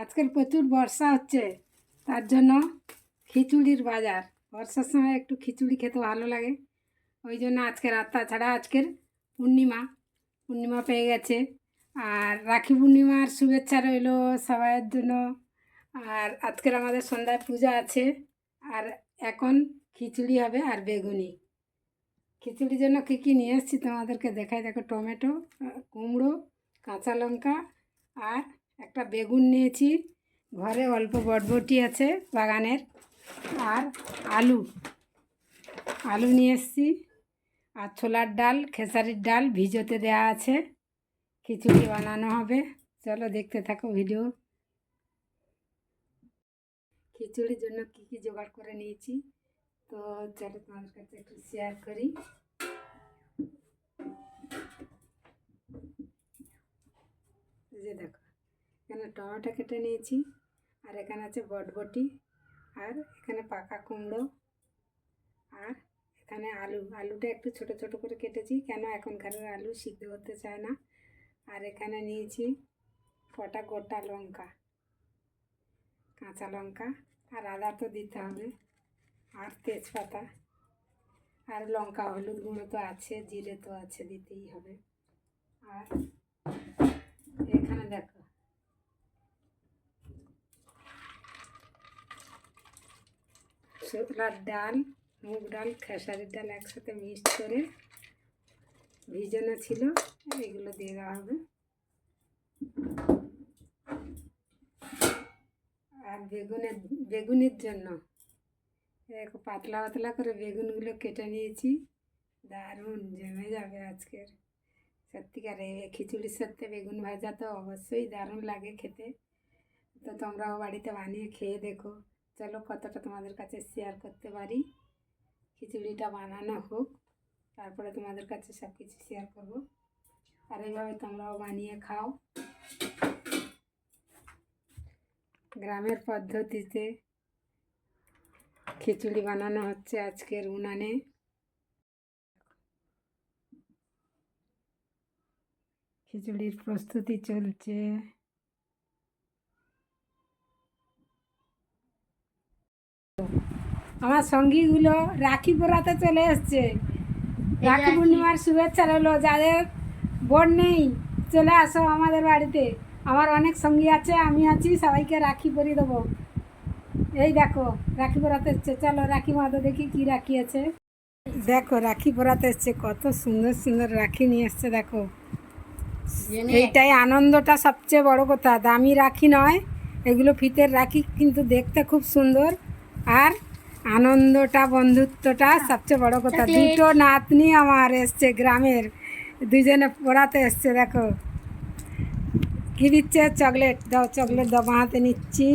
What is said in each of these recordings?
আজকাল প্রচুর বর্ষা হচ্ছে, তার জন্য খিচুড়ির বাজার। বর্ষার সময় একটু খিচুড়ি খেতে ভালো লাগে, ওই জন্য আজকের তাছাড়া আজকের পূর্ণিমা পেয়ে গেছে। আর রাখি পূর্ণিমার শুভেচ্ছা রইল সবাইয়ের জন্য। আর আজকের আমাদের সন্ধ্যায় পূজা আছে। আর এখন খিচুড়ি হবে আর বেগুনি। খিচুড়ির জন্য কী কী নিয়ে এসেছি তোমাদেরকে দেখাই। দেখো, টমেটো, কুমড়ো, কাঁচা লঙ্কা আর একটা বেগুন নিয়েছি। ঘরে অল্প বটবটি আছে বাগানের। আর আলু নিয়ে এসেছি। আর ছোলার ডাল, খেসারির ডাল ভিজোতে দেওয়া আছে। খিচুড়ি বানানো হবে, চলো দেখতে থাকো ভিডিও। খিচুড়ির জন্য কী কী জোগাড় করে নিয়েছি তো চলো তোমাদের কাছে একটু শেয়ার করি। যে দেখো, এখানে টমেটো কেটে নিয়েছি, আর এখানে আছে বটবটি, আর এখানে পাকা কুমড়ো, আর এখানে আলুটা একটু ছোট ছোট করে কেটেছি, কেন এখনকার আলু সিদ্ধ হতে চায় না। আর এখানে নিয়েছি কটা গোটা লঙ্কা, কাঁচা লঙ্কা, আর আদা তো দিতে হবে, আর তেজপাতা, আর লঙ্কা, হলুদ গুঁড়ো তো আছে, জিরে তো আছে, দিতেই হবে। আর এখানে দেখো, ছোলার ডাল, মুগ ডাল, খেসারির ডাল একসাথে মিক্সড করে ভিজানো ছিল, এগুলো দিয়ে দেওয়া হবে। আর বেগুনের জন্য দেখো, পাতলা পাতলা করে বেগুনগুলো কেটে নিয়েছি। দারুণ জমে যাবে আজকের। সত্যিকার খিচুড়ির সাথে বেগুন ভাজা তো অবশ্যই দারুণ লাগে খেতে। তো তোমরাও বাড়িতে বানিয়ে খেয়ে দেখো। চলো কতটা তোমাদের কাছে শেয়ার করতে পারি। খিচুড়িটা বানানো হোক, তারপরে তোমাদের কাছে সব কিছু শেয়ার করব। আর এইভাবে তোমরাও বানিয়ে খাও। গ্রামের পদ্ধতিতে খিচুড়ি বানানো হচ্ছে আজকের উনানে। খিচুড়ির প্রস্তুতি চলছে। আমার সঙ্গীগুলো রাখি পরাতে চলে এসছে। রাখি পূর্ণিমার শুভেচ্ছা রইলো। যাদের বোন নেই, চলে আসো আমাদের বাড়িতে। আমার অনেক সঙ্গী আছে, আমি আছি, সবাইকে রাখি পরিয়ে দেবো। এই দেখো, রাখি পরাতে এসছে। চলো রাখি মাদো দেখি কি রাখি আছে। দেখো, রাখি পরাতে এসছে, কত সুন্দর সুন্দর রাখি নিয়ে এসছে। দেখো, এইটাই আনন্দটা, সবচেয়ে বড় কথা। দামি রাখি নয়, এগুলো ফিতের রাখি, কিন্তু দেখতে খুব সুন্দর। আর আনন্দটা, বন্ধুত্বটা সবচেয়ে বড় কথা। দুটো নাতনি আমার এসছে গ্রামের, দুজনে পড়াতে এসছে। দেখো কি দিচ্ছে, চকলেট দাও, চকলেট দাও, বাঁহাতে নিচ্ছি।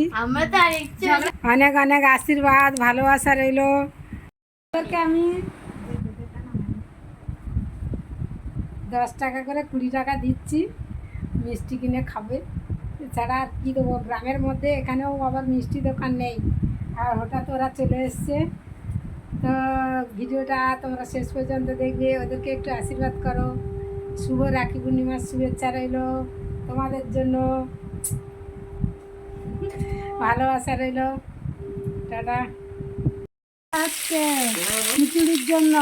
অনেক অনেক আশীর্বাদ, ভালোবাসা রইলো। আমি 10 টাকা করে 20 টাকা দিচ্ছি, মিষ্টি কিনে খাবে। এছাড়া আর কী দেবো, গ্রামের মধ্যে এখানেও আবার মিষ্টি দোকান নেই। আর হঠাৎ ওরা চলে এসছে। তো ভিডিওটা তোমরা শেষ পর্যন্ত দেখবে, ওদেরকে একটু আশীর্বাদ করো। শুভ রাখি পূর্ণিমার শুভেচ্ছা রইল তোমাদের জন্য, ভালোবাসা রইল। টাটা। আজকে খিচুড়ির জন্য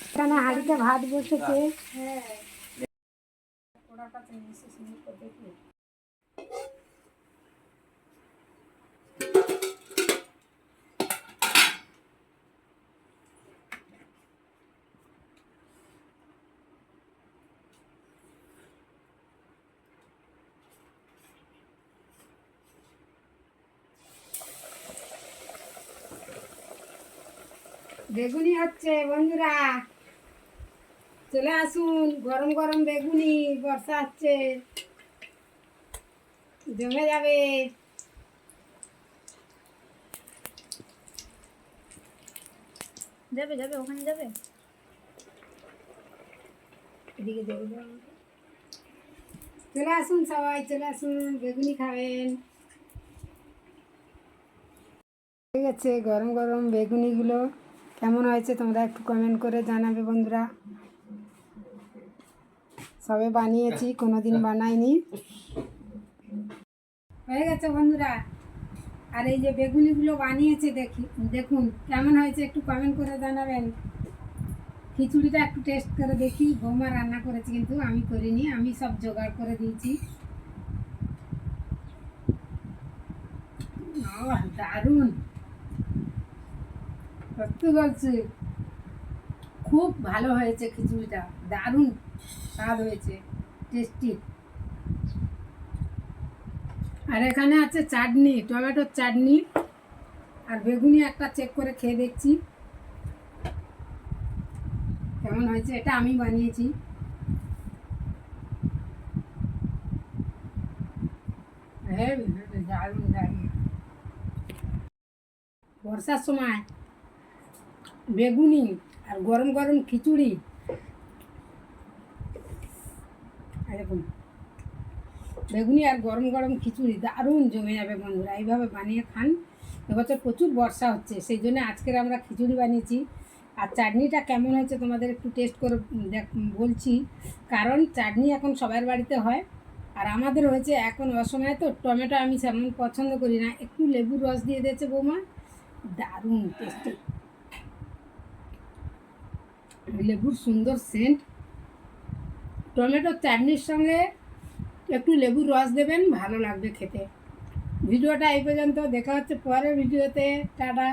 এখানে হাঁড়িতে ভাত বসেছে। বেগুনি হচ্ছে বন্ধুরা, চলে আসুন। গরম গরম বেগুনি, বর্ষা হচ্ছে, জমে যাবে। যাবে যাবে, ওখানে যাবে, এদিকে যাবে। চলে আসুন সবাই, চলে আসুন, বেগুনি খাবেন। হয়ে গেছে গরম গরম বেগুনিগুলো। কেমন হয়েছে তোমরা একটু কমেন্ট করে জানাবে বন্ধুরা। সবে বানিয়েছি, কোনো দিন বানাইনি। হয়ে গেছে বন্ধুরা। আর এই যে বেগুনিগুলো বানিয়েছে দেখুন কেমন হয়েছে, একটু কমেন্ট করে জানাবেন। খিচুড়িটা একটু টেস্ট করে দেখি। বৌমা রান্না করেছে, কিন্তু আমি করিনি, আমি সব জোগাড় করে দিয়েছি। দারুণ, সত্যি বলছি খুব ভালো হয়েছে খিচুড়িটা, দারুণ স্বাদ হয়েছে, টেস্টি। আর এখানে আছে চাটনি, টমেটোর চাটনি, আর বেগুনি একটা চেক করে খেয়ে দেখছি কেমন হয়েছে। এটা আমি বানিয়েছি। হ্যাঁ, দারুণ দারুণ। বর্ষার সময় বেগুনি আর গরম গরম খিচুড়ি, দেখুন বেগুনি আর গরম গরম খিচুড়ি দারুণ জমে যাবে বন্ধুরা। এইভাবে বানিয়ে খান। এবছর প্রচুর বর্ষা হচ্ছে, সেই জন্য আজকের আমরা খিচুড়ি বানিয়েছি। আর চাটনিটা কেমন হয়েছে তোমাদের একটু টেস্ট করে বলছি, কারণ চাটনি এখন সবার বাড়িতে হয়, আর আমাদের হয়েছে এখন অসময়ে, তো টমেটো আমি সেমন পছন্দ করি না, একটু লেবুর রস দিয়ে দিয়েছে বৌমা, দারুণ টেস্টি। লেবুর সুন্দর সেন্ট, টমেটোর চাটনির সঙ্গে একটু লেবুর রস দেবেন, ভালো লাগবে খেতে। ভিডিওটা এই পর্যন্ত, দেখা হচ্ছে পরের ভিডিওতে। টাটা।